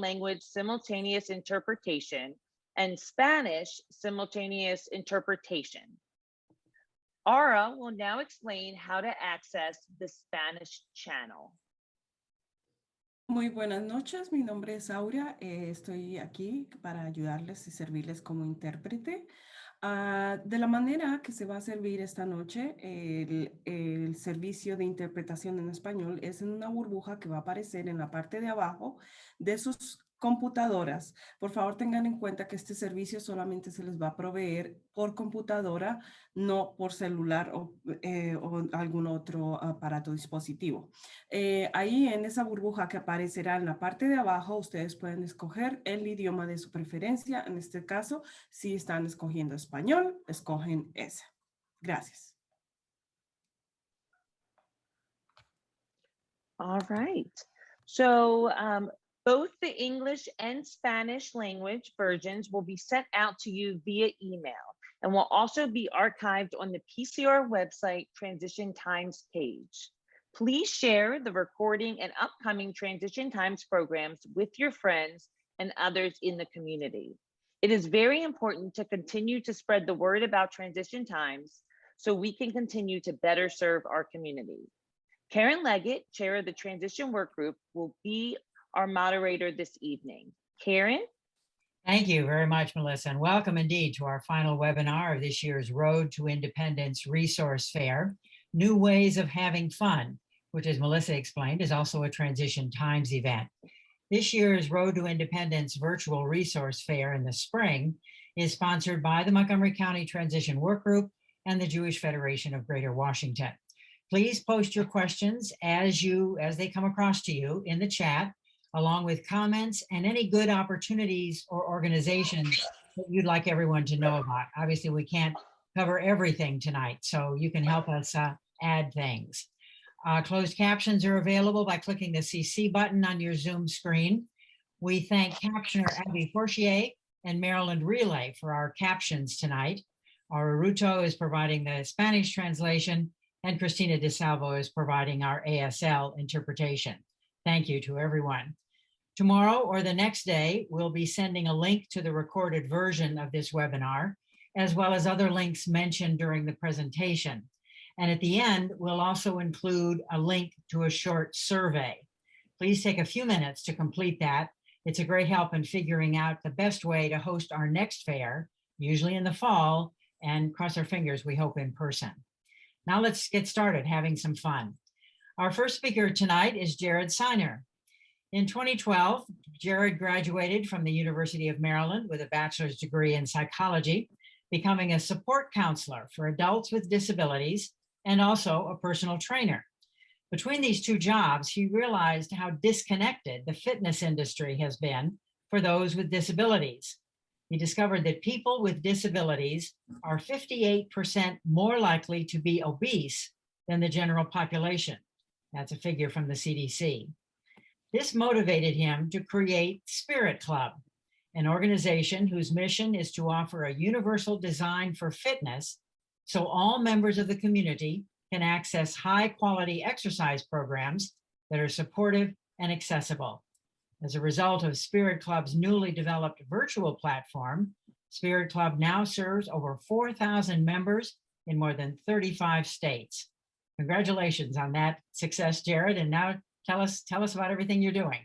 language simultaneous interpretation, and Spanish simultaneous interpretation. Ara will now explain how to access the Spanish channel. Muy buenas noches, mi nombre es Aurea, estoy aquí para ayudarles y servirles como intérprete. De la manera que se va a servir esta noche, el servicio de interpretación en español es en una burbuja que va a aparecer en la parte de abajo de sus computadoras. Por favor, tengan en cuenta que este servicio solamente se les va a proveer por computadora, no por celular o algún otro aparato dispositivo. Ahí en esa burbuja que aparecerá en la parte de abajo, ustedes pueden escoger el idioma de su preferencia. En este caso, si están escogiendo español, escogen ese. Gracias. All right. So both the English and Spanish language versions will be sent out to you via email and will also be archived on the PCR website Transition Times page. Please share the recording and upcoming Transition Times programs with your friends and others in the community. It is very important to continue to spread the word about Transition Times so we can continue to better serve our community. Karen Leggett, chair of the Transition Work Group, will be our moderator this evening. Karen? Thank you very much, Melissa, and welcome indeed to our final webinar of this year's Road to Independence Resource Fair, New Ways of Having Fun, which, as Melissa explained, is also a Transition Times event. This year's Road to Independence Virtual Resource Fair in the spring is sponsored by the Montgomery County Transition Work Group and the Jewish Federation of Greater Washington. Please post your questions as they come across to you in the chat, along with comments and any good opportunities or organizations that you'd like everyone to know about. Obviously, we can't cover everything tonight, so you can help us add things. Closed captions are available by clicking the CC button on your Zoom screen. We thank captioner Abby Fortier and Maryland Relay for our captions tonight. Our Aruto is providing the Spanish translation, and Christina DeSalvo is providing our ASL interpretation. Thank you to everyone. Tomorrow or the next day, we'll be sending a link to the recorded version of this webinar, as well as other links mentioned during the presentation. And at the end, we'll also include a link to a short survey. Please take a few minutes to complete that. It's a great help in figuring out the best way to host our next fair, usually in the fall, and cross our fingers, we hope in person. Now let's get started having some fun. Our first speaker tonight is Jared Ciner. In 2012, Jared graduated from the University of Maryland with a bachelor's degree in psychology, becoming a support counselor for adults with disabilities and also a personal trainer. Between these two jobs, he realized how disconnected the fitness industry has been for those with disabilities. He discovered that people with disabilities are 58% more likely to be obese than the general population. That's a figure from the CDC. This motivated him to create Spirit Club, an organization whose mission is to offer a universal design for fitness so all members of the community can access high-quality exercise programs that are supportive and accessible. As a result of Spirit Club's newly developed virtual platform, Spirit Club now serves over 4,000 members in more than 35 states. Congratulations on that success, Jared. And now tell us about everything you're doing.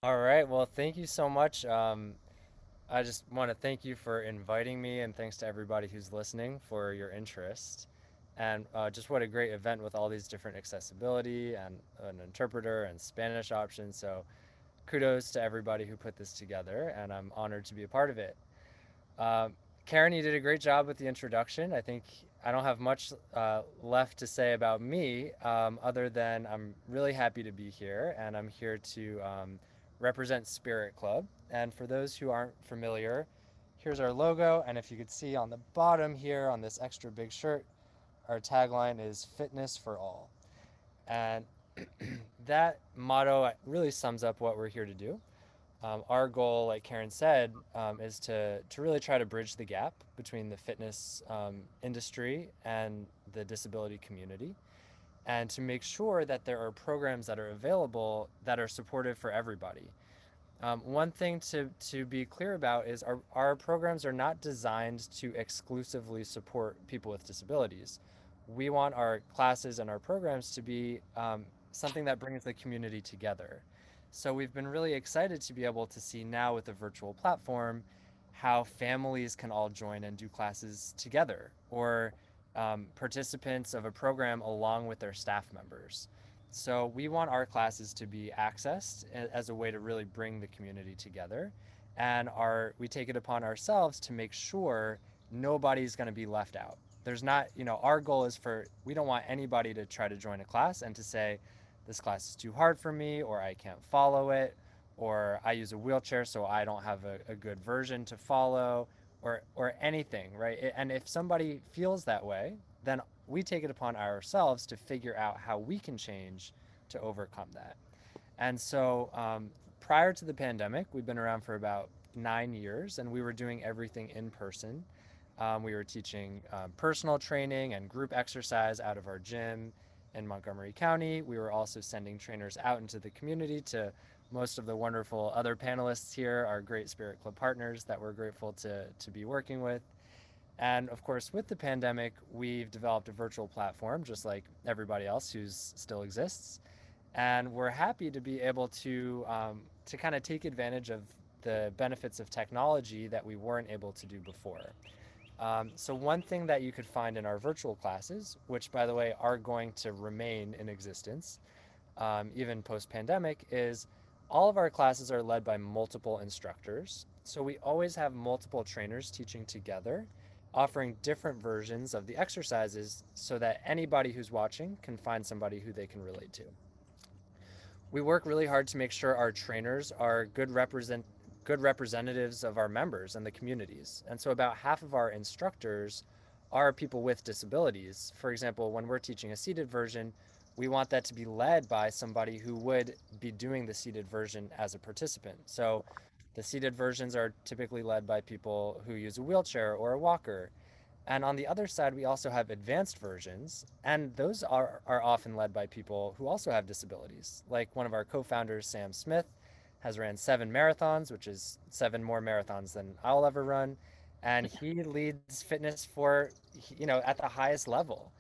All right. Well, thank you so much. I just want to thank you for inviting me, and thanks to everybody who's listening for your interest. And just what a great event with all these different accessibility and an interpreter and Spanish options. So kudos to everybody who put this together, and I'm honored to be a part of it. Karen, you did a great job with the introduction. I think I don't have much left to say about me, other than I'm really happy to be here, and I'm here to represent Spirit Club. And for those who aren't familiar, here's our logo, and if you could see on the bottom here on this extra big shirt, our tagline is Fitness for All. And that motto really sums up what we're here to do. Our goal, like Karen said, is to really try to bridge the gap between the fitness industry and the disability community, and to make sure that there are programs that are available that are supportive for everybody. One thing to be clear about is our programs are not designed to exclusively support people with disabilities. We want our classes and our programs to be something that brings the community together. So we've been really excited to be able to see now with the virtual platform how families can all join and do classes together, or participants of a program along with their staff members. So we want our classes to be accessed as a way to really bring the community together. And we take it upon ourselves to make sure nobody's going to be left out. There's not, our goal is we don't want anybody to try to join a class and to say, this class is too hard for me, or I can't follow it, or I use a wheelchair so I don't have a good version to follow, or anything, right? And if somebody feels that way, then we take it upon ourselves to figure out how we can change to overcome that. And so prior to the pandemic, we've been around for about 9 years, and we were doing everything in person. We were teaching personal training and group exercise out of our gym in Montgomery County. We were also sending trainers out into the community to most of the wonderful other panelists here, our great Spirit Club partners that we're grateful to be working with. And of course, with the pandemic, we've developed a virtual platform, just like everybody else who still exists. And we're happy to be able to kind of take advantage of the benefits of technology that we weren't able to do before. So one thing that you could find in our virtual classes, which by the way are going to remain in existence, even post-pandemic, is all of our classes are led by multiple instructors. So we always have multiple trainers teaching together, offering different versions of the exercises so that anybody who's watching can find somebody who they can relate to. We work really hard to make sure our trainers are good representatives of our members and the communities. And so about half of our instructors are people with disabilities. For example, when we're teaching a seated version, we want that to be led by somebody who would be doing the seated version as a participant. So the seated versions are typically led by people who use a wheelchair or a walker. And on the other side, we also have advanced versions, and those are often led by people who also have disabilities. Like one of our co-founders, Sam Smith, has ran 7 marathons, which is 7 more marathons than I'll ever run. And he leads fitness for, at the highest level.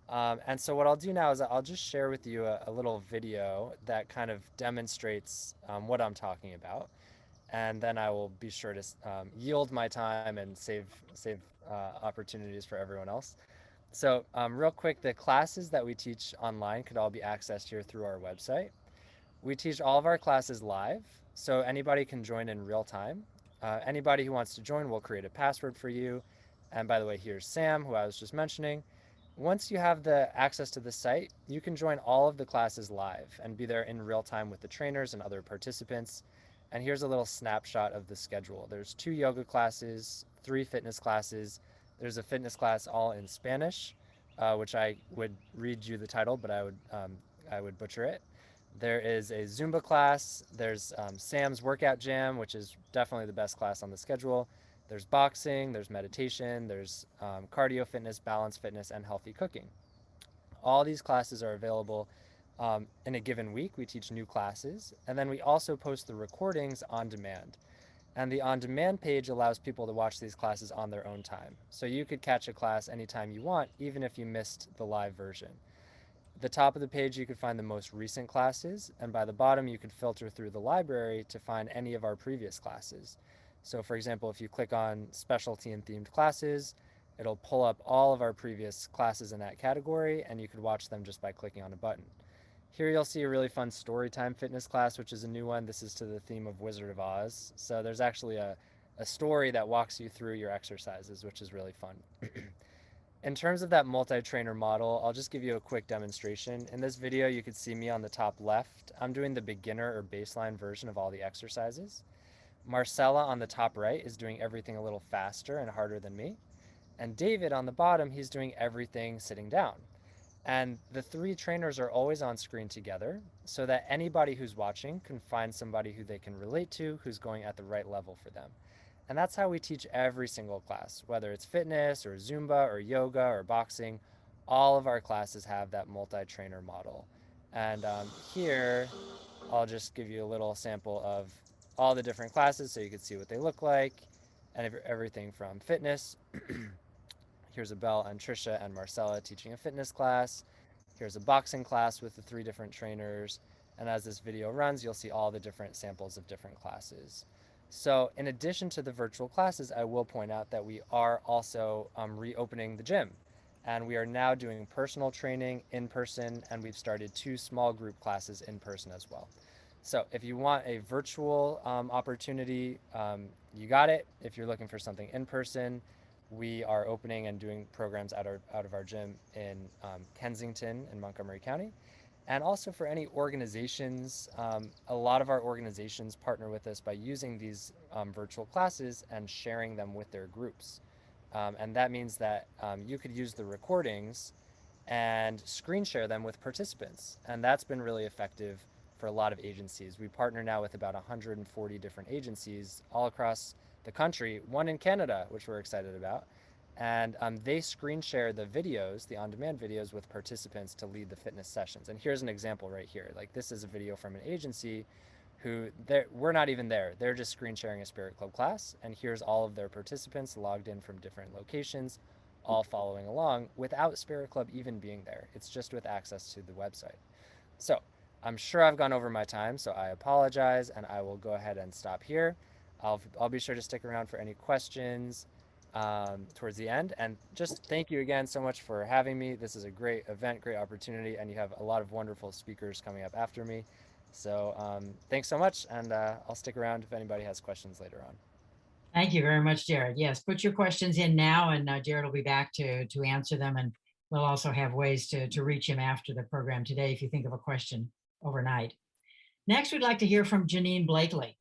And so what I'll do now is I'll just share with you a little video that kind of demonstrates what I'm talking about. And then I will be sure to yield my time and save opportunities for everyone else. So real quick, the classes that we teach online could all be accessed here through our website. We teach all of our classes live, so anybody can join in real time. Anybody who wants to join, we'll create a password for you. And by the way, here's Sam, who I was just mentioning. Once you have the access to the site, you can join all of the classes live and be there in real time with the trainers and other participants. And here's a little snapshot of the schedule. There's 2 yoga classes, 3 fitness classes. There's a fitness class all in Spanish, which I would read you the title, but I would butcher it. There is a Zumba class. There's Sam's Workout Jam, which is definitely the best class on the schedule. There's boxing, there's meditation, there's cardio fitness, balance fitness, and healthy cooking. All these classes are available in a given week. We teach new classes, and then we also post the recordings on demand. And the on-demand page allows people to watch these classes on their own time. So you could catch a class anytime you want, even if you missed the live version. At the top of the page, you could find the most recent classes, and by the bottom, you could filter through the library to find any of our previous classes. So for example, if you click on specialty and themed classes, it'll pull up all of our previous classes in that category, and you could watch them just by clicking on a button. Here you'll see a really fun storytime fitness class, which is a new one. This is to the theme of Wizard of Oz. So there's actually a story that walks you through your exercises, which is really fun. In terms of that multi-trainer model, I'll just give you a quick demonstration. In this video, you can see me on the top left. I'm doing the beginner or baseline version of all the exercises. Marcella on the top right is doing everything a little faster and harder than me. And David on the bottom, he's doing everything sitting down. And the 3 trainers are always on screen together so that anybody who's watching can find somebody who they can relate to, who's going at the right level for them. And that's how we teach every single class, whether it's fitness or Zumba or yoga or boxing. All of our classes have that multi-trainer model. And here, I'll just give you a little sample of all the different classes so you can see what they look like, and everything from fitness. Here's Abel and Trisha and Marcella teaching a fitness class. Here's a boxing class with the 3 different trainers. And as this video runs, you'll see all the different samples of different classes. So in addition to the virtual classes, I will point out that we are also reopening the gym. And we are now doing personal training in person, and we've started 2 small group classes in person as well. So if you want a virtual opportunity, you got it. If you're looking for something in person, we are opening and doing programs out of our gym in Kensington in Montgomery County. And also for any organizations, a lot of our organizations partner with us by using these virtual classes and sharing them with their groups. And that means that you could use the recordings and screen share them with participants. And that's been really effective for a lot of agencies. We partner now with about 140 different agencies all across the country, one in Canada, which we're excited about. And they screen share the videos, the on-demand videos, with participants to lead the fitness sessions. And here's an example right here. Like, this is a video from an agency who, we're not even there. They're just screen sharing a Spirit Club class. And here's all of their participants logged in from different locations, all following along without Spirit Club even being there. It's just with access to the website. So I'm sure I've gone over my time, so I apologize, and I will go ahead and stop here. I'll be sure to stick around for any questions towards the end. And just thank you again so much for having me. This is a great event, great opportunity, and you have a lot of wonderful speakers coming up after me. So thanks so much, and I'll stick around if anybody has questions later on. Thank you very much, Jared. Yes, put your questions in now, and Jared will be back to answer them. And we'll also have ways to reach him after the program today if you think of a question overnight. Next, we'd like to hear from Jennene Blakely.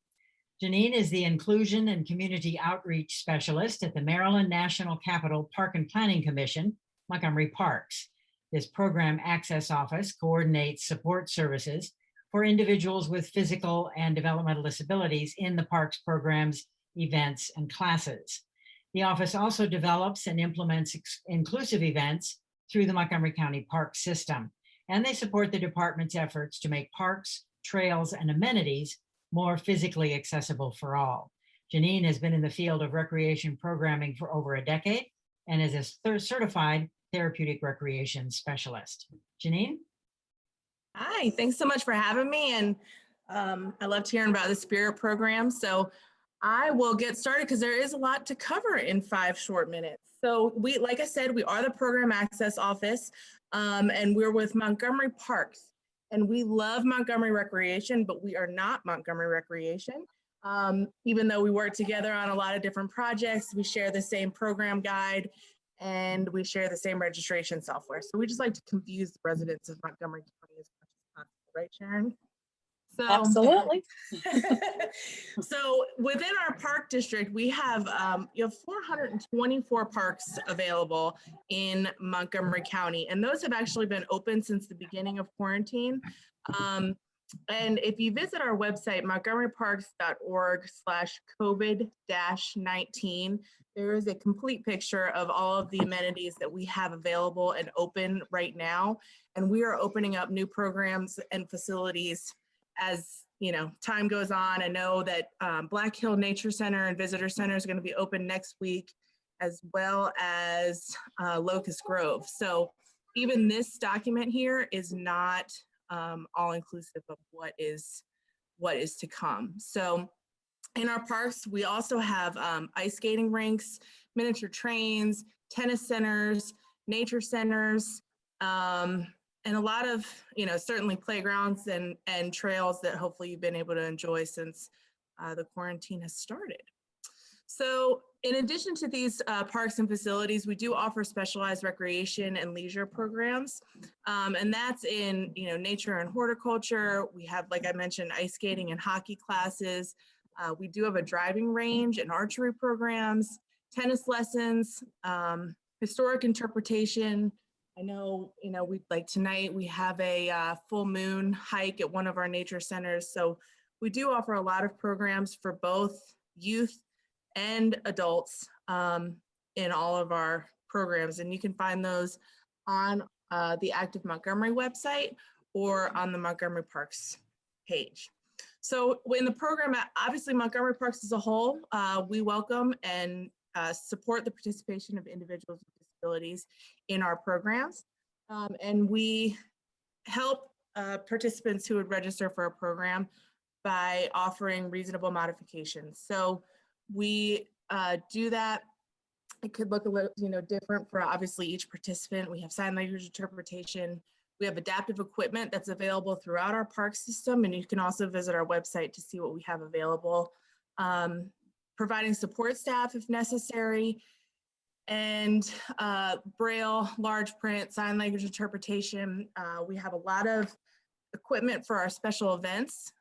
Jennene is the Inclusion and Community Outreach Specialist at the Maryland National Capital Park and Planning Commission, Montgomery Parks. This program access office coordinates support services for individuals with physical and developmental disabilities in the parks programs, events, and classes. The office also develops and implements inclusive events through the Montgomery County Park system, and they support the department's efforts to make parks, trails, and amenities more physically accessible for all. Jennene has been in the field of recreation programming for over a decade and is a certified therapeutic recreation specialist. Jennene? Hi, thanks so much for having me. And I loved hearing about the Spirit program. So I will get started because there is a lot to cover in 5 short minutes. So like I said, we are the program access office, and we're with Montgomery Parks. And we love Montgomery Recreation, but we are not Montgomery Recreation. Even though we work together on a lot of different projects, we share the same program guide and we share the same registration software. So we just like to confuse the residents of Montgomery County as much as possible, right, Sharon? So, Absolutely. So within our park district, we have 424 parks available in Montgomery County, and those have actually been open since the beginning of quarantine. And if you visit our website, montgomeryparks.org/COVID-19, there is a complete picture of all of the amenities that we have available and open right now. And we are opening up new programs and facilities as time goes on. I know that Black Hill Nature Center and Visitor Center is going to be open next week, as well as Locust Grove. So even this document here is not all inclusive of what is to come. So in our parks, we also have ice skating rinks, miniature trains, tennis centers, nature centers, and a lot of, certainly playgrounds and trails that hopefully you've been able to enjoy since the quarantine has started. So in addition to these parks and facilities, we do offer specialized recreation and leisure programs. And that's in, nature and horticulture. We have, like I mentioned, ice skating and hockey classes. We do have a driving range and archery programs, tennis lessons, historic interpretation. I know, tonight we have a full moon hike at one of our nature centers. So we do offer a lot of programs for both youth and adults in all of our programs. And you can find those on the Active Montgomery website or on the Montgomery Parks page. So in the program, obviously Montgomery Parks as a whole, we welcome and support the participation of individuals with disabilities in our programs. And we help participants who would register for a program by offering reasonable modifications. So we do that. It could look a little, different for obviously each participant. We have sign language interpretation. We have adaptive equipment that's available throughout our park system, and you can also visit our website to see what we have available. Providing support staff if necessary, and Braille, large print, sign language interpretation. We have a lot of equipment for our special events.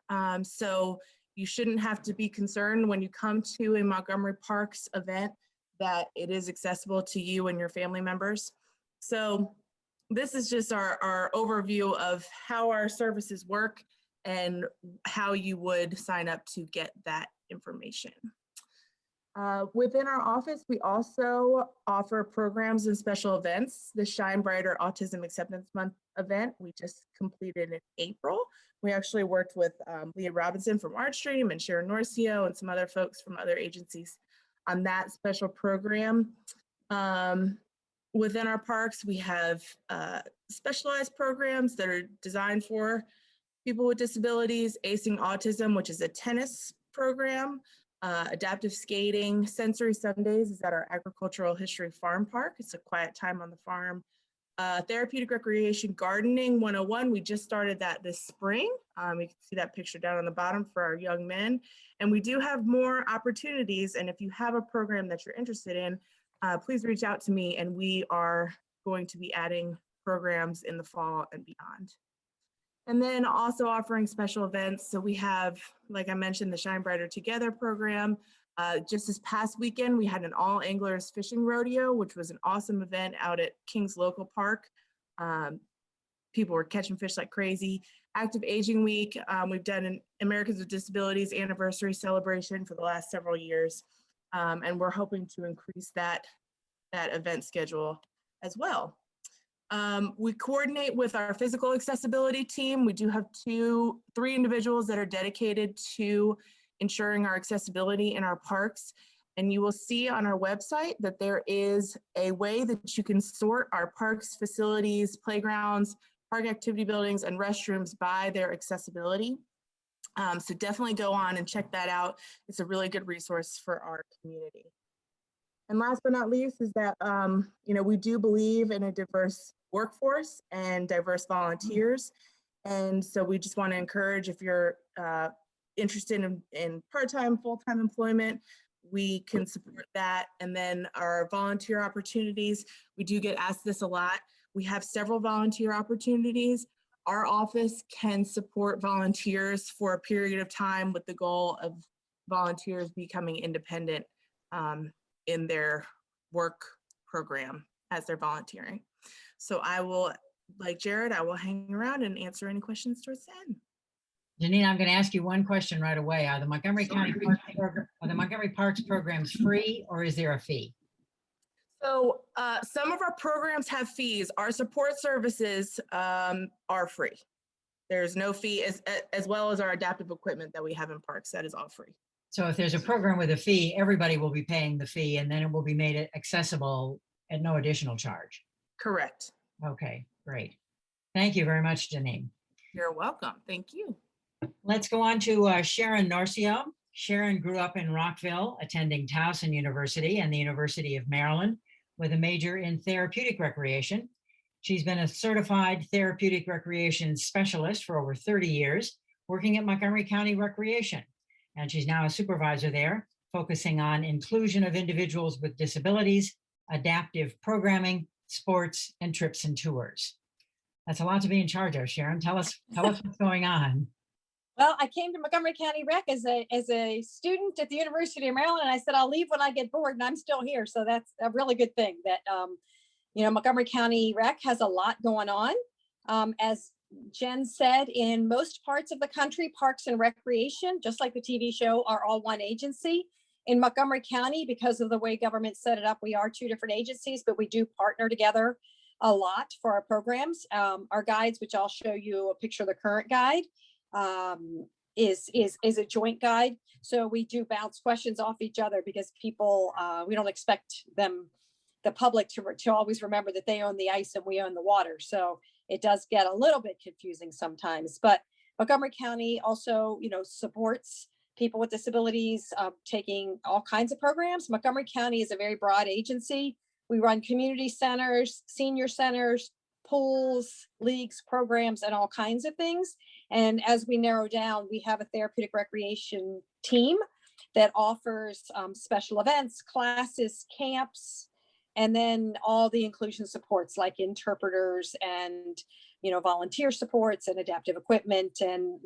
So you shouldn't have to be concerned when you come to a Montgomery Parks event that it is accessible to you and your family members. So this is just our overview of how our services work and how you would sign up to get that information. Within our office, we also offer programs and special events. The Shine Brighter Autism Acceptance Month event we just completed in April. We actually worked with Leah Robinson from ArtStream and Sharon Norcio and some other folks from other agencies on that special program. Within our parks, we have specialized programs that are designed for people with disabilities, Acing Autism, which is a tennis program, adaptive skating. Sensory Sundays is at our Agricultural History Farm Park. It's a quiet time on the farm. Therapeutic Recreation Gardening 101, we just started that this spring. You can see that picture down on the bottom for our young men. And we do have more opportunities. And if you have a program that you're interested in, please reach out to me, and we are going to be adding programs in the fall and beyond. And then also offering special events. So we have, like I mentioned, the Shine Brighter Together program. Just this past weekend, we had an all anglers fishing rodeo, which was an awesome event out at Kings Local Park. People were catching fish like crazy. Active Aging Week, we've done an Americans with Disabilities anniversary celebration for the last several years. And we're hoping to increase that event schedule as well. We coordinate with our physical accessibility team. We do have 3 individuals that are dedicated to ensuring our accessibility in our parks. And you will see on our website that there is a way that you can sort our parks, facilities, playgrounds, park activity buildings, and restrooms by their accessibility. So definitely go on and check that out. It's a really good resource for our community. And last but not least is that, we do believe in a diverse workforce and diverse volunteers. And so we just want to encourage, if you're interested in part-time, full-time employment, we can support that. And then our volunteer opportunities, we do get asked this a lot. We have several volunteer opportunities. Our office can support volunteers for a period of time with the goal of volunteers becoming independent in their work program as they're volunteering. So I will, like Jared, I will hang around and answer any questions towards the end. Jennene, I'm going to ask you one question right away. Are the Montgomery County Parks programs free, or is there a fee? So some of our programs have fees. Our support services are free. There's no fee, as well as our adaptive equipment that we have in parks. That is all free. So if there's a program with a fee, everybody will be paying the fee, and then it will be made accessible at no additional charge. Correct. Okay, great. Thank you very much, Jennene. You're welcome. Thank you. Let's go on to Sharon Norcio. Sharon grew up in Rockville, attending Towson University and the University of Maryland with a major in therapeutic recreation. She's been a certified therapeutic recreation specialist for over 30 years, working at Montgomery County Recreation. And she's now a supervisor there, focusing on inclusion of individuals with disabilities, adaptive programming, sports, and trips and tours. That's a lot to be in charge of, Sharon. Tell us what's going on. Well, I came to Montgomery County Rec as a student at the University of Maryland, and I said, I'll leave when I get bored, and I'm still here. So that's a really good thing that, Montgomery County Rec has a lot going on. As Jen said, in most parts of the country, Parks and Recreation, just like the TV show, are all one agency. In Montgomery County, because of the way government set it up, we are 2 different agencies, but we do partner together a lot for our programs. Our guides, which I'll show you a picture of the current guide, is a joint guide. So we do bounce questions off each other because people, we don't expect them, the public, to always remember that they own the ice and we own the water. So it does get a little bit confusing sometimes, but Montgomery County also, supports people with disabilities, taking all kinds of programs. Montgomery County is a very broad agency. We run community centers, senior centers, pools, leagues, programs, and all kinds of things. And as we narrow down, we have a therapeutic recreation team that offers special events, classes, camps, and then all the inclusion supports like interpreters and volunteer supports and adaptive equipment and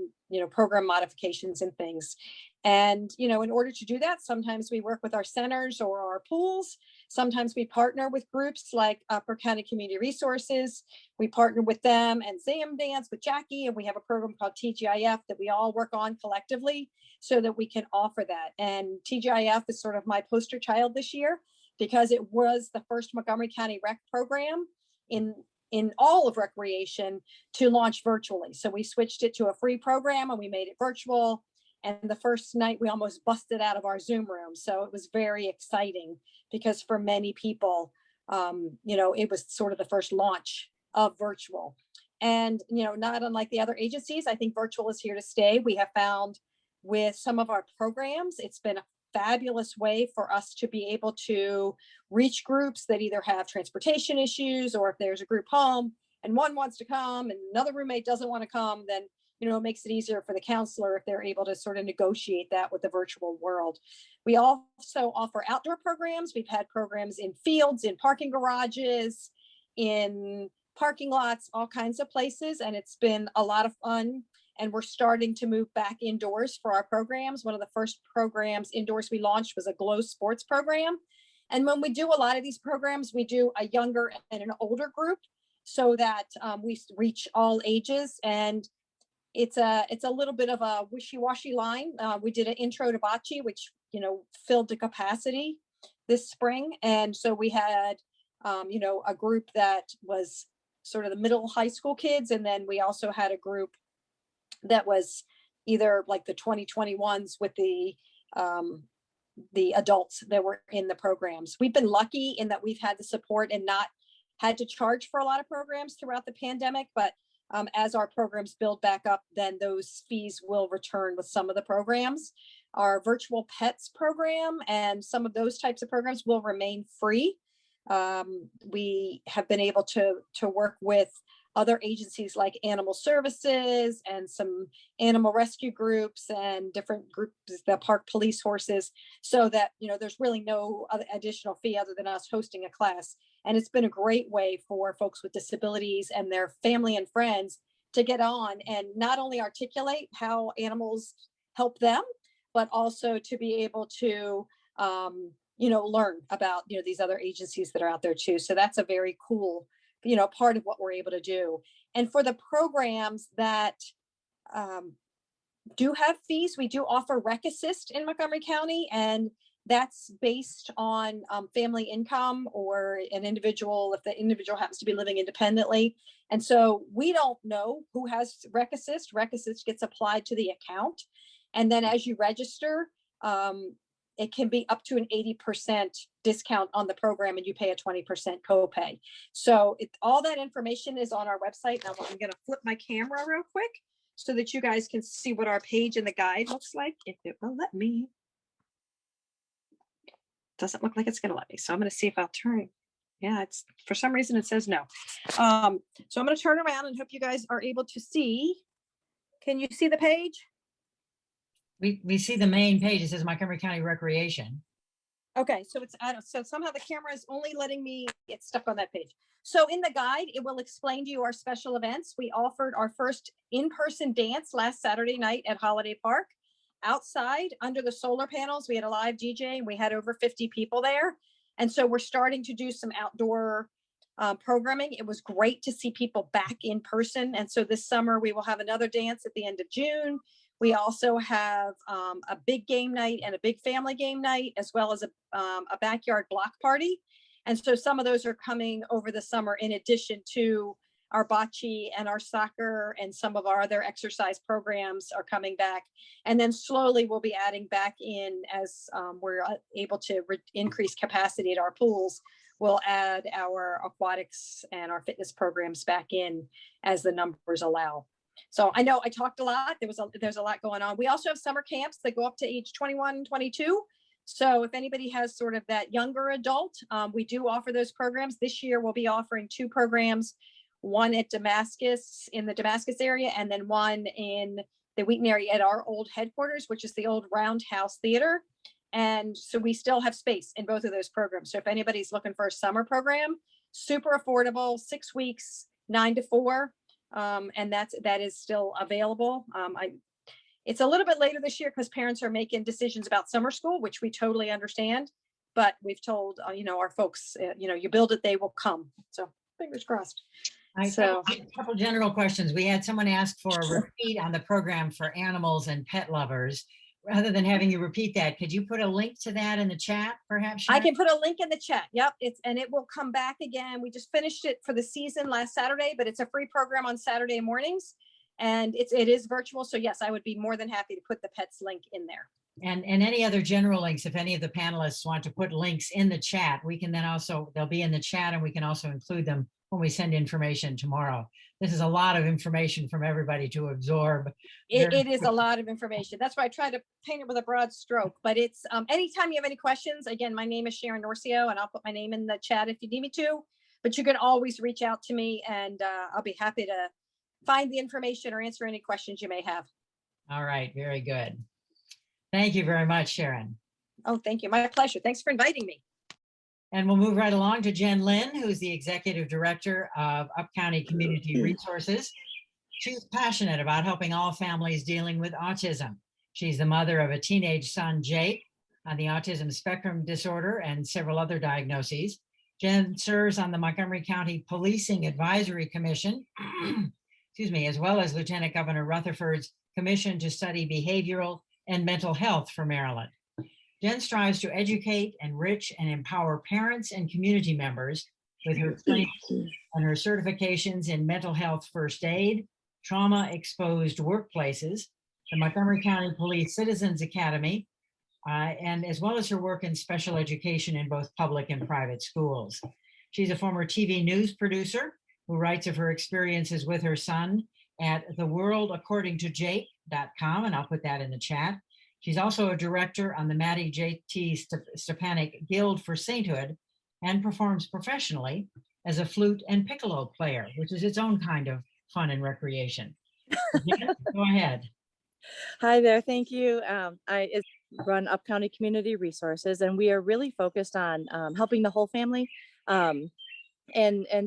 program modifications and things. And in order to do that, sometimes we work with our centers or our pools. Sometimes we partner with groups like Upper County Community Resources. We partner with them and Zam Dance with Jackie, and we have a program called TGIF that we all work on collectively so that we can offer that. And TGIF is sort of my poster child this year because it was the first Montgomery County rec program in all of recreation to launch virtually. So we switched it to a free program and we made it virtual. And the first night we almost busted out of our Zoom room. So it was very exciting because for many people, it was sort of the first launch of virtual. And, not unlike the other agencies, I think virtual is here to stay. We have found with some of our programs, it's been a fabulous way for us to be able to reach groups that either have transportation issues, or if there's a group home and one wants to come and another roommate doesn't want to come, then it makes it easier for the counselor if they're able to sort of negotiate that with the virtual world. We also offer outdoor programs. We've had programs in fields, in parking garages, in parking lots, all kinds of places, and it's been a lot of fun. And we're starting to move back indoors for our programs. One of the first programs indoors we launched was a glow sports program. And when we do a lot of these programs, we do a younger and an older group so that we reach all ages. And it's a little bit of a wishy-washy line. We did an intro to bocce, which, filled to capacity this spring. And so we had, a group that was sort of the middle high school kids. And then we also had a group that was either like the 2021s with the adults that were in the programs. We've been lucky in that we've had the support and not had to charge for a lot of programs throughout the pandemic, but as our programs build back up, then those fees will return with some of the programs. Our virtual pets program and some of those types of programs will remain free. We have been able to work with other agencies like Animal Services and some animal rescue groups and different groups that park police horses, so that there's really no other additional fee other than us hosting a class. And it's been a great way for folks with disabilities and their family and friends to get on and not only articulate how animals help them, but also to be able to learn about these other agencies that are out there too. So that's a very cool part of what we're able to do. And for the programs that do have fees, we do offer Rec Assist in Montgomery County, and that's based on family income or an individual, if the individual happens to be living independently. And so we don't know who has Rec Assist. Rec Assist gets applied to the account. And then as you register, it can be up to an 80% discount on the program and you pay a 20% copay. So all that information is on our website. Now I'm going to flip my camera real quick so that you guys can see what our page in the guide looks like, if it will let me. Doesn't look like it's going to let me. So I'm going to see if I'll turn. Yeah, it's for some reason it says no. So I'm going to turn around and hope you guys are able to see. Can you see the page? We see the main page. It says Montgomery County Recreation. Okay, so so somehow the camera is only letting me get stuck on that page. So in the guide, it will explain to you our special events. We offered our first in-person dance last Saturday night at Holiday Park. Outside under the solar panels, we had a live DJ and we had over 50 people there. And so we're starting to do some outdoor programming. It was great to see people back in person. And so this summer we will have another dance at the end of June. We also have a big game night and a big family game night, as well as a backyard block party. And so some of those are coming over the summer in addition to our bocce and our soccer and some of our other exercise programs are coming back. And then slowly we'll be adding back in as we're able to increase capacity at our pools. We'll add our aquatics and our fitness programs back in as the numbers allow. So I know I talked a lot. There's a lot going on. We also have summer camps that go up to age 21, 22. So if anybody has sort of that younger adult, we do offer those programs. This year we'll be offering 2 programs, one at Damascus, in the Damascus area, and then one in the Wheaton area at our old headquarters, which is the old Roundhouse Theater. And so we still have space in both of those programs. So if anybody's looking for a summer program, super affordable, 6 weeks, 9 to 4. And that is still available. It's a little bit later this year because parents are making decisions about summer school, which we totally understand. But we've told, our folks, you build it, they will come. So fingers crossed. A couple general questions. We had someone ask for a repeat on the program for animals and pet lovers. Rather than having you repeat that, could you put a link to that in the chat, perhaps? Sharon? I can put a link in the chat. Yep, it will come back again. We just finished it for the season last Saturday, but it's a free program on Saturday mornings, and it is virtual. So yes, I would be more than happy to put the pets link in there. And any other general links, if any of the panelists want to put links in the chat, we can then also, they'll be in the chat, and we can also include them when we send information tomorrow. This is a lot of information from everybody to absorb. It is a lot of information. That's why I try to paint it with a broad stroke, but it's anytime you have any questions, again, my name is Sharon Norcio, and I'll put my name in the chat if you need me to, but you can always reach out to me, and I'll be happy to find the information or answer any questions you may have. All right, very good. Thank you very much, Sharon. Oh, thank you. My pleasure. Thanks for inviting me. And we'll move right along to Jenn Lynn, who's the Executive Director of Upcounty Community Resources. She's passionate about helping all families dealing with autism. She's the mother of a teenage son, Jake, on the autism spectrum disorder and several other diagnoses. Jenn serves on the Montgomery County Policing Advisory Commission, excuse me, as well as Lieutenant Governor Rutherford's Commission to Study Behavioral and Mental Health for Maryland. Jenn strives to educate, enrich, and empower parents and community members with her training and her certifications in mental health first aid, trauma-exposed workplaces, the Montgomery County Police Citizens Academy, and as well as her work in special education in both public and private schools. She's a former TV news producer who writes of her experiences with her son at theworldaccordingtojake.com, and I'll put that in the chat. She's also a director on the Maddie J.T. Stepanek Guild for Sainthood and performs professionally as a flute and piccolo player, which is its own kind of fun and recreation. Jen, go ahead. Hi there, thank you. I run Upcounty Community Resources, and we are really focused on helping the whole family and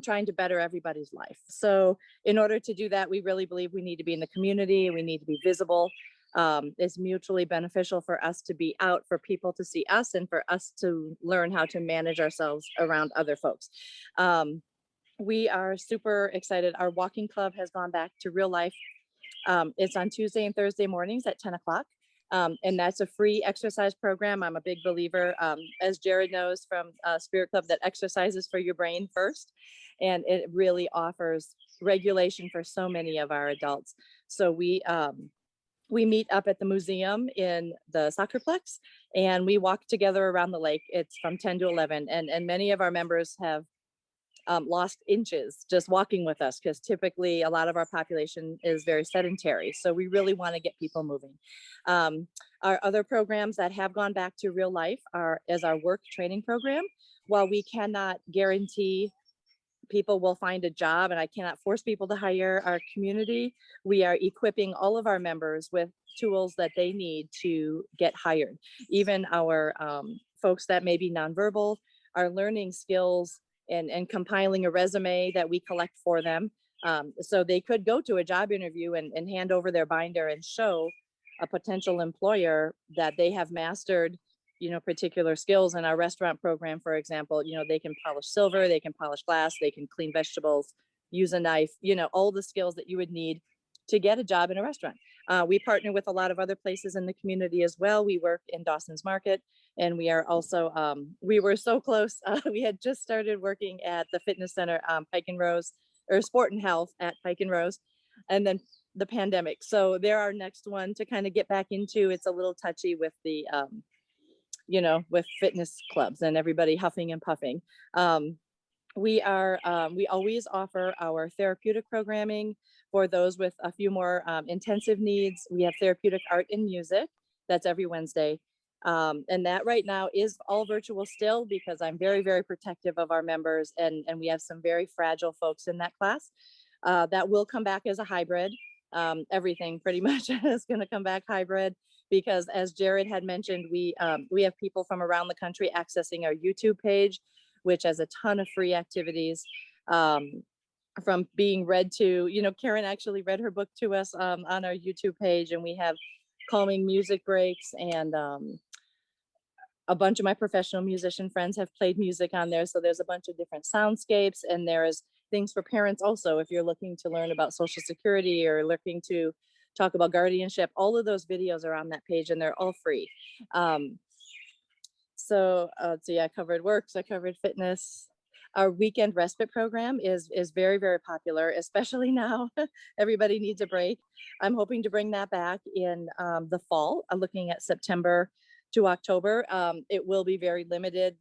trying to better everybody's life. So in order to do that, we really believe we need to be in the community, we need to be visible. It's mutually beneficial for us to be out, for people to see us, and for us to learn how to manage ourselves around other folks. We are super excited. Our walking club has gone back to real life. It's on Tuesday and Thursday mornings at 10 o'clock. And that's a free exercise program. I'm a big believer, as Jared knows from Spirit Club, that exercise is for your brain first. And it really offers regulation for so many of our adults. So we meet up at the museum in the Soccerplex, and we walk together around the lake. It's from 10 to 11, and many of our members have lost inches just walking with us, because typically a lot of our population is very sedentary. So we really want to get people moving. Our other programs that have gone back to real life is our work training program. While we cannot guarantee people will find a job, and I cannot force people to hire our community, we are equipping all of our members with tools that they need to get hired. Even our folks that may be nonverbal are learning skills and compiling a resume that we collect for them. So they could go to a job interview and hand over their binder and show a potential employer that they have mastered particular skills. In our restaurant program, for example, they can polish silver, they can polish glass, they can clean vegetables, use a knife, all the skills that you would need to get a job in a restaurant. We partner with a lot of other places in the community as well. We work in Dawson's Market, and we are also, we were so close. We had just started working at the fitness center, Pike and Rose, or Sport and Health at Pike and Rose, and then the pandemic. So they're our next one to kind of get back into. It's a little touchy with the, you know, with fitness clubs and everybody huffing and puffing. We always offer our therapeutic programming for those with a few more intensive needs. We have therapeutic art and music. That's every Wednesday. And that right now is all virtual still, because I'm very, very protective of our members, and we have some very fragile folks in that class. That will come back as a hybrid. Everything pretty much is going to come back hybrid, because as Jared had mentioned, we have people from around the country accessing our YouTube page, which has a ton of free activities, from being read to, you know, Karen actually read her book to us on our YouTube page, and we have calming music breaks, and a bunch of my professional musician friends have played music on there. So there's a bunch of different soundscapes, and there's things for parents also. If you're looking to learn about Social Security or looking to talk about guardianship, all of those videos are on that page, and they're all free. So yeah, I covered works, I covered fitness. Our weekend respite program is very, very popular, especially now. Everybody needs a break. I'm hoping to bring that back in the fall. I'm looking at September to October. It will be very limited.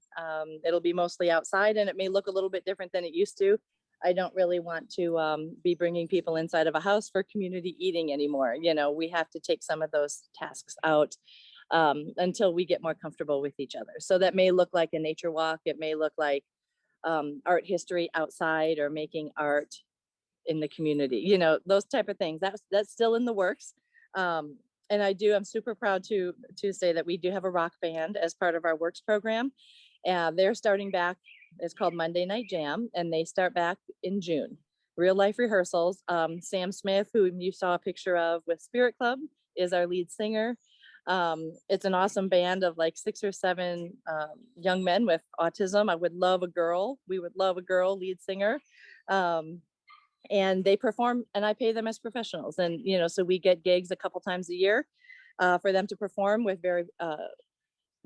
It'll be mostly outside, and it may look a little bit different than it used to. I don't really want to be bringing people inside of a house for community eating anymore. You know, we have to take some of those tasks out until we get more comfortable with each other. So that may look like a nature walk. It may look like art history outside, or making art in the community, you know, those type of things. That's still in the works. And I'm super proud to say that we do have a rock band as part of our works program. They're starting back. It's called Monday Night Jam, and they start back in June. Real life rehearsals. Sam Smith, who you saw a picture of with Spirit Club, is our lead singer. It's an awesome band of like 6 or 7 young men with autism. We would love a girl lead singer. And they perform, and I pay them as professionals. And, you know, so we get gigs a couple times a year for them to perform with very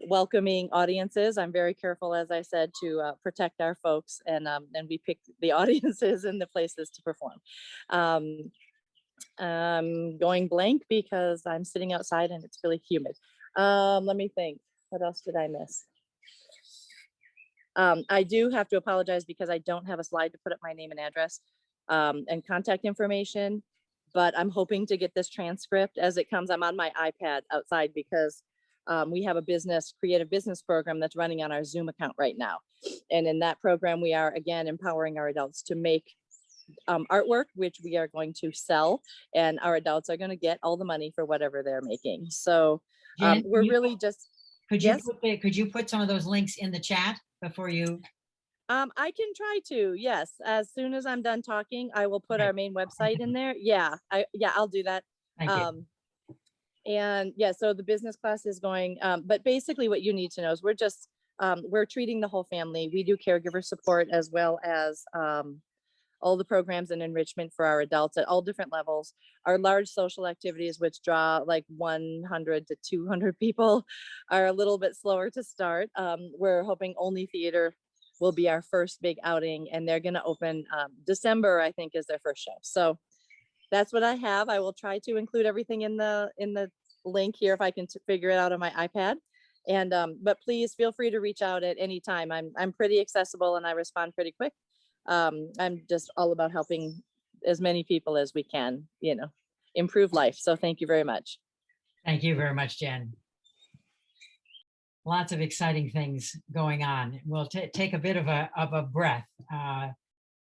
welcoming audiences. I'm very careful, as I said, to protect our folks, and we pick the audiences and the places to perform. I'm going blank because I'm sitting outside and it's really humid. Let me think. What else did I miss? I do have to apologize because I don't have a slide to put up my name and address and contact information, but I'm hoping to get this transcript as it comes. I'm on my iPad outside because we have a creative business program that's running on our Zoom account right now. And in that program, we are again empowering our adults to make artwork, which we are going to sell, and our adults are going to get all the money for whatever they're making. So Jen, we're really just, could you put some of those links in the chat before you? I can try to, yes. As soon as I'm done talking, I will put our main website in there. Yeah, I'll do that. Thank you. And yeah, so the business class is going, but basically what you need to know is we're treating the whole family. We do caregiver support as well as all the programs and enrichment for our adults at all different levels. Our large social activities, which draw like 100 to 200 people, are a little bit slower to start. We're hoping Only Theater will be our first big outing, and they're going to open December, I think, is their first show. So that's what I have. I will try to include everything in the link here if I can figure it out on my iPad. And but please feel free to reach out at any time. I'm pretty accessible and I respond pretty quick. I'm just all about helping as many people as we can, you know, improve life. So thank you very much. Thank you very much, Jen. Lots of exciting things going on. We'll take a bit of a breath.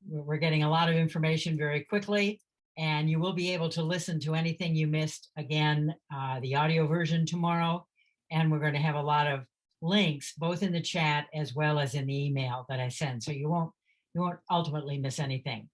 We're getting a lot of information very quickly, and you will be able to listen to anything you missed again, the audio version tomorrow. And we're going to have a lot of links, both in the chat as well as in the email that I send. So you won't ultimately miss anything.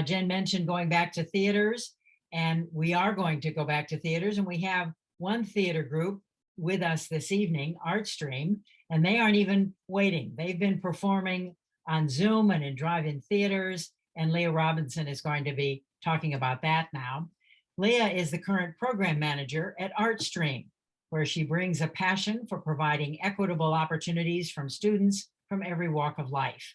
Jen mentioned going back to theaters, and we are going to go back to theaters, and we have one theater group with us this evening, ArtStream, and they aren't even waiting. They've been performing on Zoom and in drive-in theaters, and Leah Robinson is going to be talking about that now. Leah is the current program manager at ArtStream, where she brings a passion for providing equitable opportunities from students from every walk of life.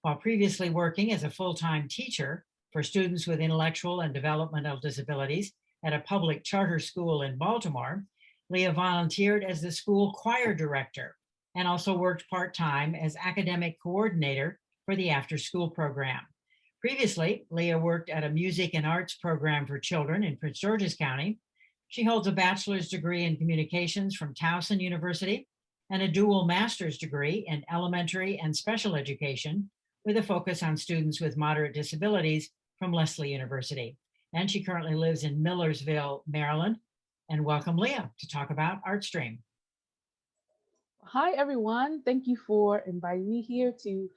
While previously working as a full-time teacher, for students with intellectual and developmental disabilities at a public charter school in Baltimore, Leah volunteered as the school choir director and also worked part-time as academic coordinator for the after-school program. Previously, Leah worked at a music and arts program for children in Prince George's County. She holds a bachelor's degree in communications from Towson University and a dual master's degree in elementary and special education with a focus on students with moderate disabilities from Lesley University. And she currently lives in Millersville, Maryland. And welcome, Leah, to talk about ArtStream. Hi, everyone. Thank you for inviting me here to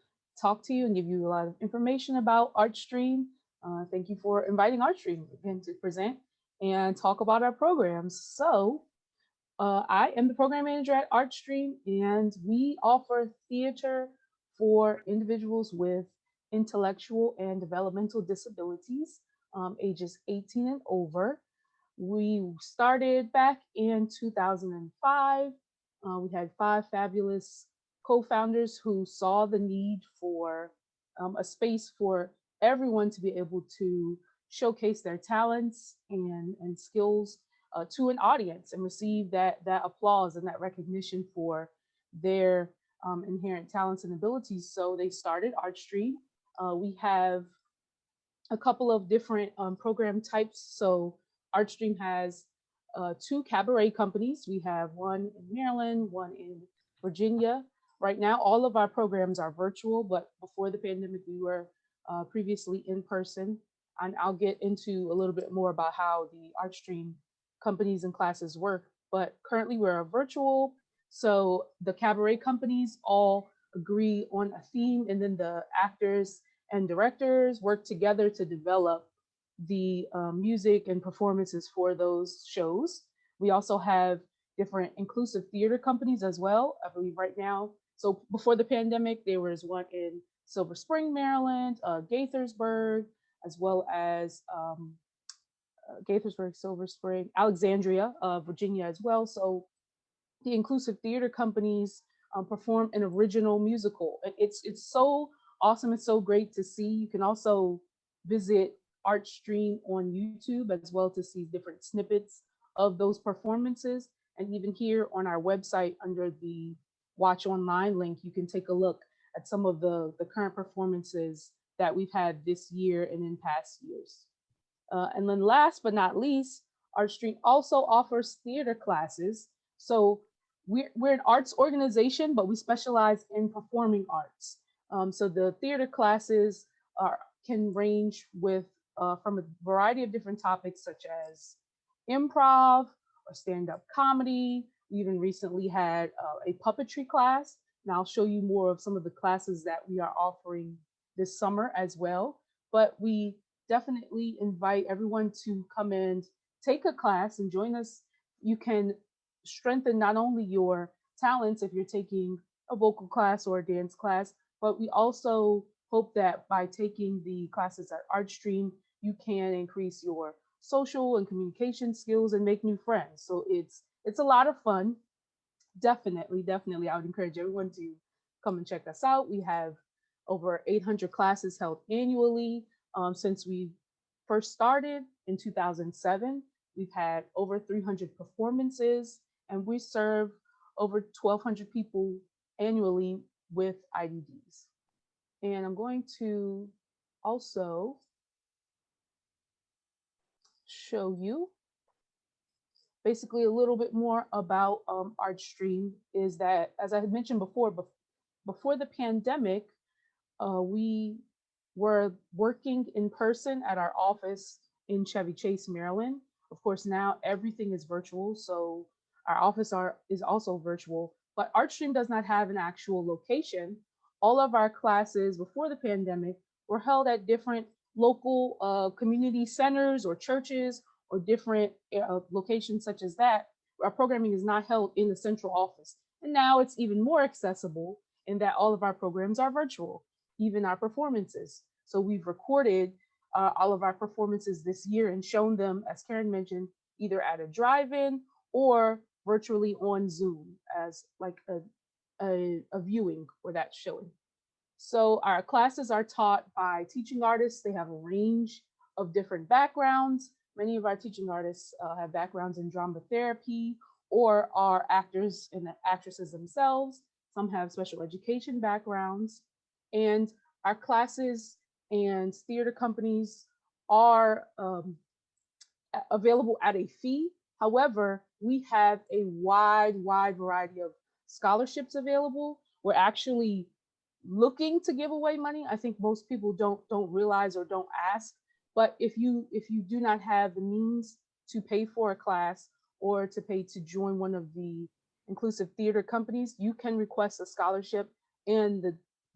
talk to you and give you a lot of information about ArtStream. Thank you for inviting ArtStream again to present and talk about our programs. So I am the program manager at ArtStream, and we offer theater for individuals with intellectual and developmental disabilities, ages 18 and over. We started back in 2005. We had 5 fabulous co-founders who saw the need for a space for everyone to be able to showcase their talents and skills to an audience and receive that applause and that recognition for their inherent talents and abilities. So they started ArtStream. We have a couple of different program types. So ArtStream has 2 cabaret companies. We have one in Maryland, one in Virginia. Right now, all of our programs are virtual, but before the pandemic, we were previously in person. And I'll get into a little bit more about how the ArtStream companies and classes work. But currently, we're virtual. So the cabaret companies all agree on a theme, and then the actors and directors work together to develop the music and performances for those shows. We also have different inclusive theater companies as well, I believe right now. So before the pandemic, there was one in Silver Spring, Maryland, Gaithersburg, as well as Gaithersburg, Silver Spring, Alexandria, Virginia as well. So the inclusive theater companies perform an original musical. It's so awesome. It's so great to see. You can also visit ArtStream on YouTube as well to see different snippets of those performances. And even here on our website under the Watch Online link, you can take a look at some of the current performances that we've had this year and in past years. And then last but not least, ArtStream also offers theater classes. So we're an arts organization, but we specialize in performing arts. So the theater classes can range with from a variety of different topics such as improv or stand-up comedy. We even recently had a puppetry class, and I'll show you more of some of the classes that we are offering this summer as well. But we definitely invite everyone to come and take a class and join us. You can strengthen not only your talents if you're taking a vocal class or a dance class, but we also hope that by taking the classes at ArtStream, you can increase your social and communication skills and make new friends. So it's a lot of fun. Definitely, I would encourage everyone to come and check us out. We have over 800 classes held annually since we first started in 2007. We've had over 300 performances, and we serve over 1,200 people annually with IDDs. And I'm going to also show you basically a little bit more about ArtStream. Is that, as I had mentioned before the pandemic, we were working in person at our office in Chevy Chase, Maryland. Of course, now everything is virtual, so our office is also virtual, but ArtStream does not have an actual location. All of our classes before the pandemic were held at different local community centers or churches or different locations such as that. Our programming is not held in the central office. And now it's even more accessible in that all of our programs are virtual, even our performances. So we've recorded all of our performances this year and shown them, as Karen mentioned, either at a drive-in or virtually on Zoom as like a viewing for that showing. So our classes are taught by teaching artists. They have a range of different backgrounds. Many of our teaching artists have backgrounds in drama therapy or are actors and actresses themselves. Some have special education backgrounds. And our classes and theater companies are available at a fee. However, we have a wide variety of scholarships available. We're actually looking to give away money. I think most people don't realize or don't ask. But if you do not have the means to pay for a class or to pay to join one of the inclusive theater companies, you can request a scholarship, and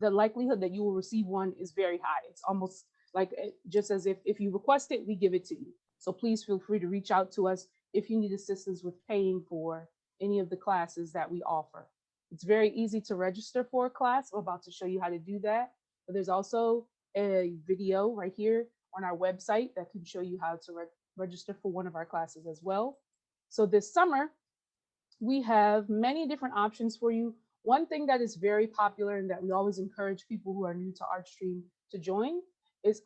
the likelihood that you will receive one is very high. It's almost like just as if you request it, we give it to you. So please feel free to reach out to us if you need assistance with paying for any of the classes that we offer. It's very easy to register for a class. I'm about to show you how to do that. But there's also a video right here on our website that can show you how to register for one of our classes as well. So this summer, we have many different options for you. One thing that is very popular and that we always encourage people who are new to ArtStream to join is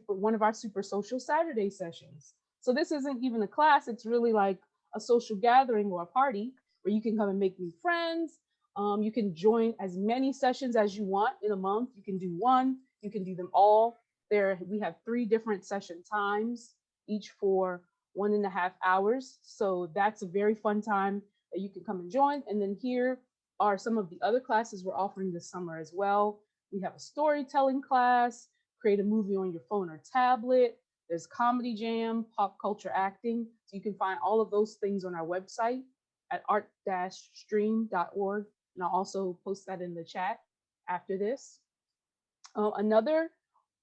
one of our super social Saturday sessions. So this isn't even a class, it's really like a social gathering or a party where you can come and make new friends. You can join as many sessions as you want in a month. You can do one, you can do them all. We have 3 different session times, each for 1.5 hours. So that's a very fun time that you can come and join. And then here are some of the other classes we're offering this summer as well. We have a storytelling class, create a movie on your phone or tablet. There's comedy jam, pop culture acting. So you can find all of those things on our website at art-stream.org. And I'll also post that in the chat after this. Another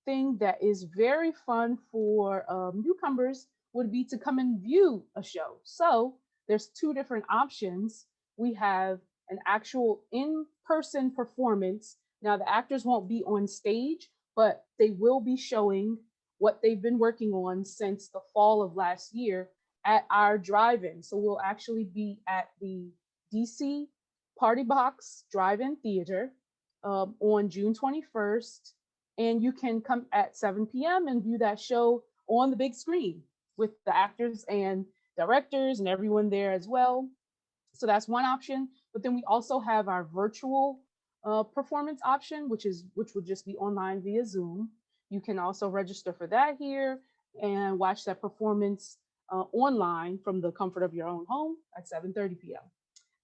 thing that is very fun for newcomers would be to come and view a show. So there's 2 different options. We have an actual in-person performance. Now the actors won't be on stage, but they will be showing what they've been working on since the fall of last year at our drive-in. So we'll actually be at the DC Party Box Drive-In Theater on June 21st. And you can come at 7 p.m. and view that show on the big screen with the actors and directors and everyone there as well. So that's one option. But then we also have our virtual performance option, which would just be online via Zoom. You can also register for that here and watch that performance online from the comfort of your own home at 7:30 p.m.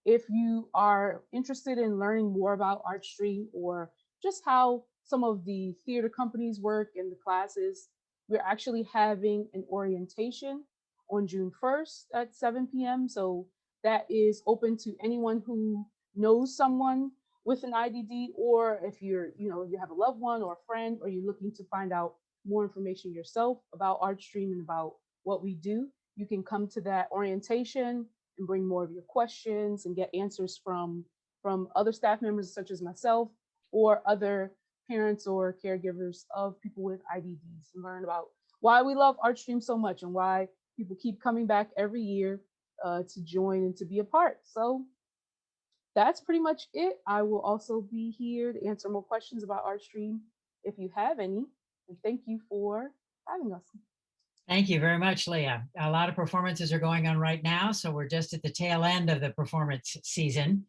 If you are interested in learning more about ArtStream or just how some of the theater companies work in the classes, we're actually having an orientation on June 1st at 7 p.m. So that is open to anyone who knows someone with an IDD, or if you have a loved one or a friend, or you're looking to find out more information yourself about ArtStream and about what we do, you can come to that orientation and bring more of your questions and get answers from other staff members such as myself or other parents or caregivers of people with IDDs, and learn about why we love ArtStream so much and why people keep coming back every year to join and to be a part. So that's pretty much it. I will also be here to answer more questions about ArtStream if you have any. And thank you for having us. Thank you very much, Leah. A lot of performances are going on right now, so we're just at the tail end of the performance season.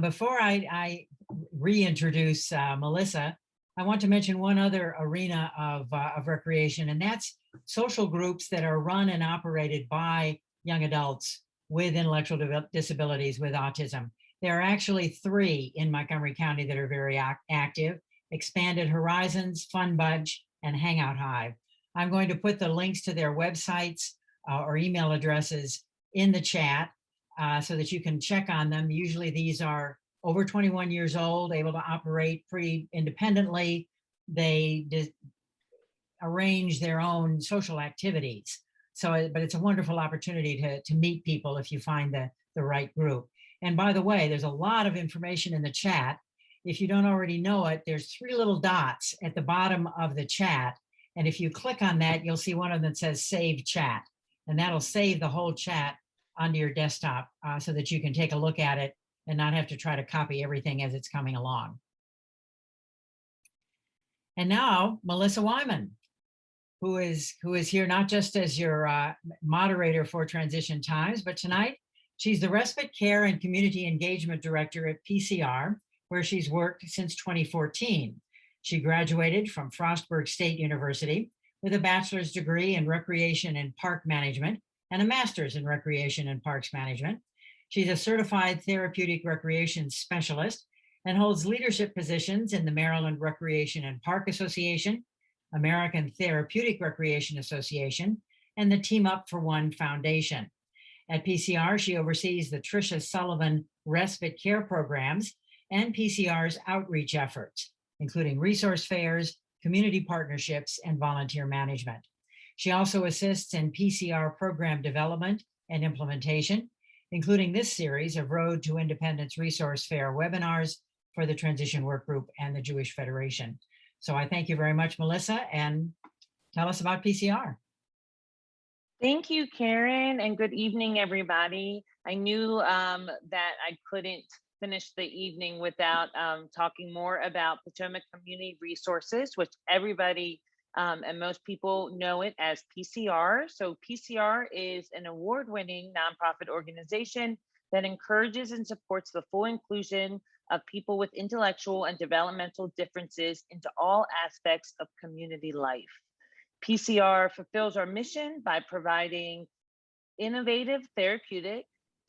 Before I reintroduce Melissa, I want to mention one other arena of recreation, and that's social groups that are run and operated by young adults with intellectual disabilities, with autism. There are actually 3 in Montgomery County that are very active: Expanded Horizons, Fun Budge, and Hangout Hive. I'm going to put the links to their websites or email addresses in the chat so that you can check on them. Usually these are over 21 years old, able to operate pretty independently. They arrange their own social activities. So, but it's a wonderful opportunity to meet people if you find the right group. And by the way, there's a lot of information in the chat. If you don't already know it, there's 3 little dots at the bottom of the chat. And if you click on that, you'll see one of them that says Save Chat. And that'll save the whole chat onto your desktop so that you can take a look at it and not have to try to copy everything as it's coming along. And now Melissa Wyman, who is here not just as your moderator for Transition Times, but tonight she's the Respite Care and Community Engagement Director at PCR, where she's worked since 2014. She graduated from Frostburg State University with a bachelor's degree in Recreation and Park Management and a master's in Recreation and Parks Management. She's a certified therapeutic recreation specialist and holds leadership positions in the Maryland Recreation and Park Association, American Therapeutic Recreation Association, and the Team Up for One Foundation. At PCR, she oversees the Tricia Sullivan Respite Care programs and PCR's outreach efforts, including resource fairs, community partnerships, and volunteer management. She also assists in PCR program development and implementation, including this series of Road to Independence Resource Fair webinars for the Transition Work Group and the Jewish Federation. So I thank you very much, Melissa, and tell us about PCR. Thank you, Karen, and good evening, everybody. I knew that I couldn't finish the evening without talking more about Potomac Community Resources, which everybody and most people know it as PCR. So PCR is an award-winning nonprofit organization that encourages and supports the full inclusion of people with intellectual and developmental differences into all aspects of community life. PCR fulfills our mission by providing innovative therapeutic,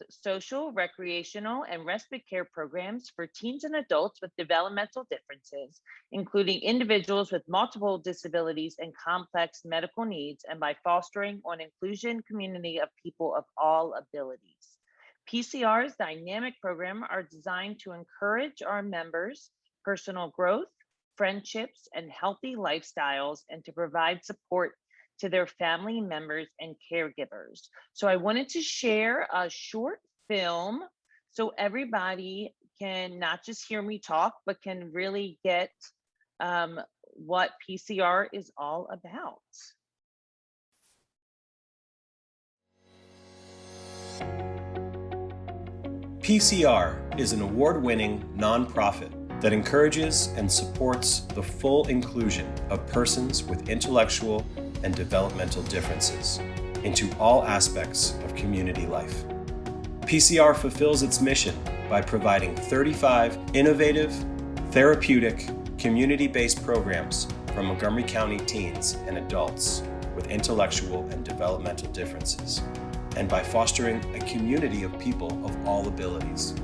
social, recreational, and respite care programs for teens and adults with developmental differences, including individuals with multiple disabilities and complex medical needs, and by fostering an inclusion community of people of all abilities. PCR's dynamic program are designed to encourage our members' personal growth, friendships, and healthy lifestyles, and to provide support to their family members and caregivers. So I wanted to share a short film so everybody can not just hear me talk, but can really get what PCR is all about. PCR is an award-winning nonprofit that encourages and supports the full inclusion of persons with intellectual and developmental differences into all aspects of community life. PCR fulfills its mission by providing 35 innovative, therapeutic, community-based programs for Montgomery County teens and adults with intellectual and developmental differences, and by fostering a community of people of all abilities.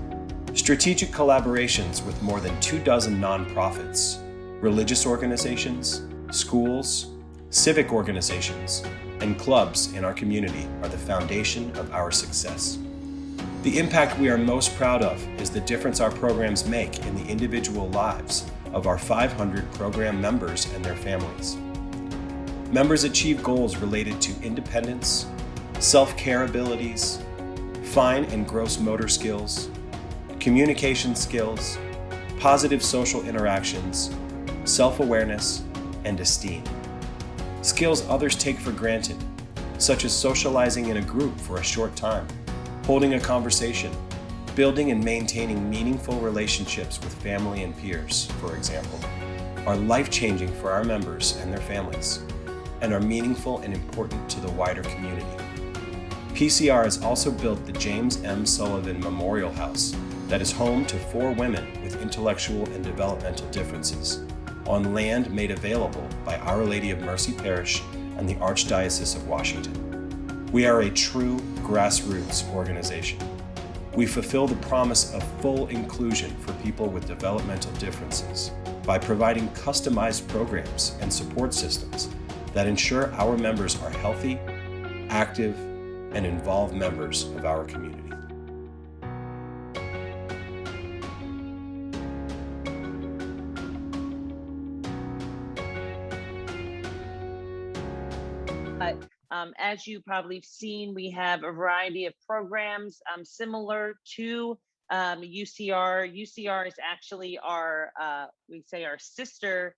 Strategic collaborations with more than 24 nonprofits, religious organizations, schools, civic organizations, and clubs in our community are the foundation of our success. The impact we are most proud of is the difference our programs make in the individual lives of our 500 program members and their families. Members achieve goals related to independence, self-care abilities, fine and gross motor skills, communication skills, positive social interactions, self-awareness, and esteem. Skills others take for granted, such as socializing in a group for a short time, holding a conversation, building and maintaining meaningful relationships with family and peers, for example, are life-changing for our members and their families, and are meaningful and important to the wider community. PCR has also built the James M. Sullivan Memorial House that is home to 4 women with intellectual and developmental differences on land made available by Our Lady of Mercy Parish and the Archdiocese of Washington. We are a true grassroots organization. We fulfill the promise of full inclusion for people with developmental differences by providing customized programs and support systems that ensure our members are healthy, active, and involved members of our community. As you probably have seen, we have a variety of programs similar to UCR. UCR is actually our, we say our sister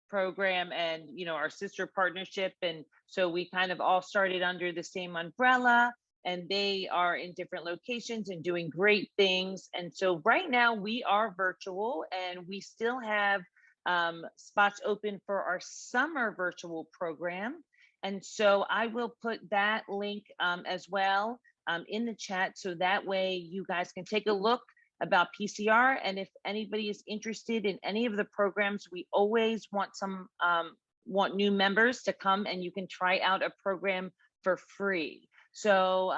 program and, you know, our sister partnership. And so we kind of all started under the same umbrella, and they are in different locations and doing great things. And so right now we are virtual, and we still have spots open for our summer virtual program. And so I will put that link as well in the chat, so that way you guys can take a look about PCR. And if anybody is interested in any of the programs, we always want new members to come, and you can try out a program for free. So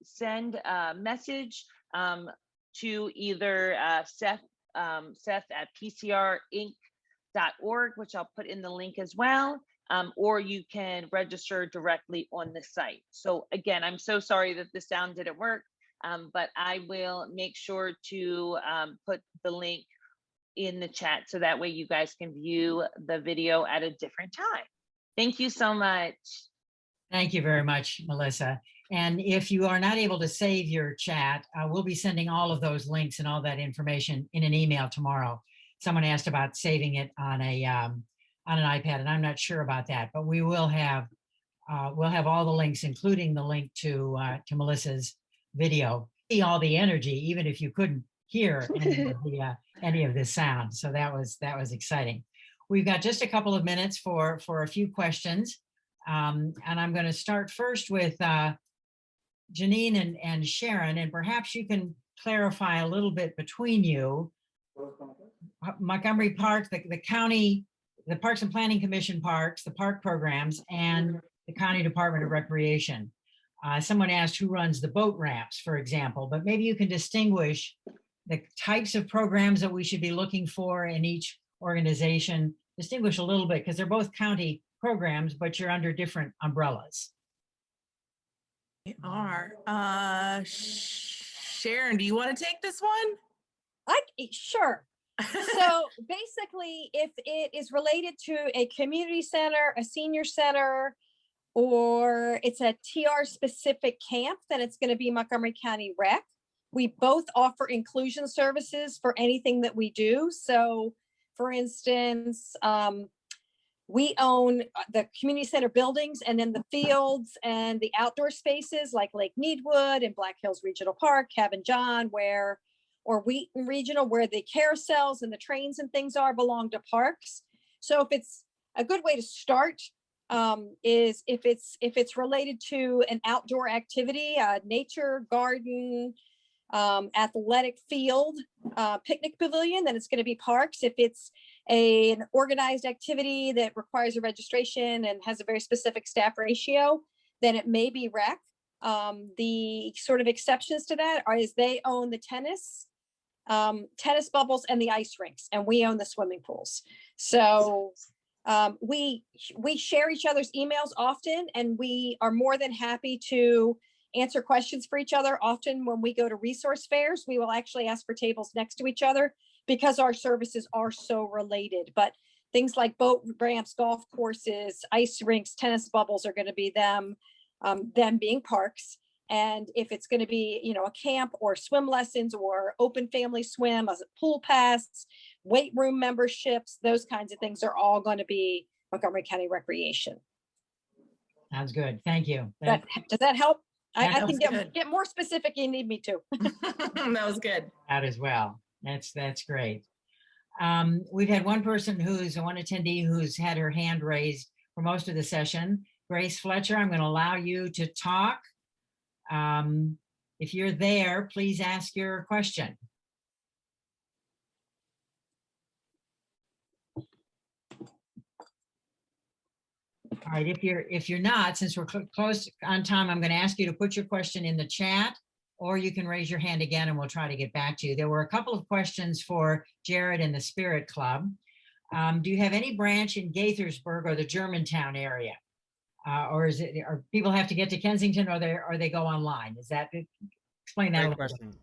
send a message to either Seth at pcrinc.org, which I'll put in the link as well, or you can register directly on the site. So again, I'm so sorry that the sound didn't work, but I will make sure to put the link in the chat, so that way you guys can view the video at a different time. Thank you so much. Thank you very much, Melissa. And if you are not able to save your chat, we'll be sending all of those links and all that information in an email tomorrow. Someone asked about saving it on an iPad, and I'm not sure about that, but we will have we'll have all the links, including the link to Melissa's video. See all the energy, even if you couldn't hear any of this sound. So that was exciting. We've got just a couple of minutes for a few questions. And I'm going to start first with Jennene and Sharon, and perhaps you can clarify a little bit between you. Montgomery Park, the county, the Parks and Planning Commission parks, the park programs, and the County Department of Recreation. Someone asked who runs the boat ramps, for example, but maybe you can distinguish the types of programs that we should be looking for in each organization. Distinguish a little bit, because they're both county programs, but you're under different umbrellas. We are. Sharon, do you want to take this one? Sure. So basically, if it is related to a community center, a senior center, or it's a TR specific camp, then it's going to be Montgomery County Rec. We both offer inclusion services for anything that we do. So for instance, we own the community center buildings, and then the fields and the outdoor spaces like Lake Needwood and Black Hills Regional Park, Cabin John, or Wheaton Regional, where the carousels and the trains and things belong to parks. So if it's a good way to start, is if it's related to an outdoor activity, nature, garden, athletic field, picnic pavilion, then it's going to be parks. If it's an organized activity that requires a registration and has a very specific staff ratio, then it may be rec. The sort of exceptions to that is they own the tennis bubbles and the ice rinks, and we own the swimming pools. So we share each other's emails often, and we are more than happy to answer questions for each other. Often when we go to resource fairs, we will actually ask for tables next to each other because our services are so related. But things like boat ramps, golf courses, ice rinks, tennis bubbles are going to be them being parks. And if it's going to be, a camp or swim lessons or open family swim, a pool pass, weight room memberships, those kinds of things are all going to be Montgomery County Recreation. Sounds good. Thank you. Does that help? I That can get more specific if you need me to. That was good. That as well. That's great. We've had one attendee who's had her hand raised for most of the session. Grace Fletcher, I'm going to allow you to talk. If you're there, please ask your question. All right, if you're not, since we're close on time, I'm going to ask you to put your question in the chat, or you can raise your hand again and we'll try to get back to you. There were a couple of questions for Jared and the Spirit Club. Do you have any branch in Gaithersburg or the Germantown area? Or people have to get to Kensington, or they go online? Explain that. Great question.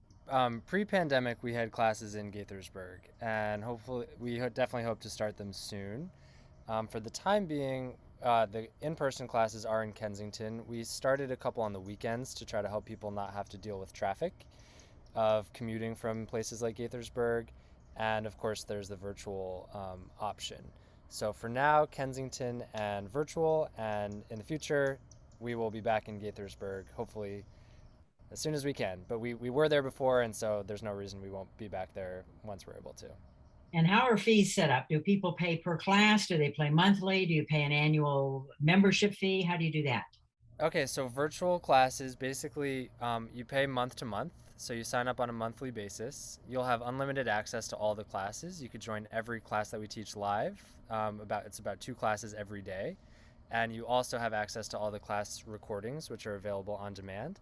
Pre-pandemic, we had classes in Gaithersburg, and hopefully we definitely hope to start them soon. For the time being, the in-person classes are in Kensington. We started a couple on the weekends to try to help people not have to deal with traffic of commuting from places like Gaithersburg. And of course, there's the virtual option. So for now, Kensington and virtual, and in the future, we will be back in Gaithersburg, hopefully as soon as we can. But we were there before, and so there's no reason we won't be back there once we're able to. And how are fees set up? Do people pay per class? Do they pay monthly? Do you pay an annual membership fee? How do you do that? Okay, so virtual classes, basically you pay month to month. So you sign up on a monthly basis. You'll have unlimited access to all the classes. You could join every class that we teach live. It's about 2 classes every day. And you also have access to all the class recordings, which are available on demand.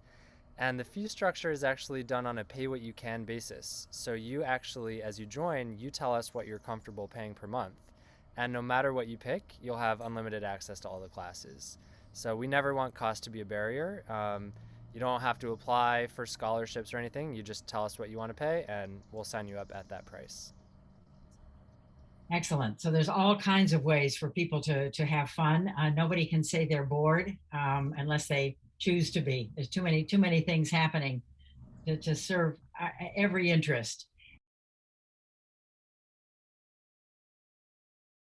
And the fee structure is actually done on a pay-what-you-can basis. So you actually, as you join, you tell us what you're comfortable paying per month. And no matter what you pick, you'll have unlimited access to all the classes. So we never want cost to be a barrier. You don't have to apply for scholarships or anything. You just tell us what you want to pay, and we'll sign you up at that price. Excellent. So there's all kinds of ways for people to have fun. Nobody can say they're bored unless they choose to be. There's too many things happening to serve every interest.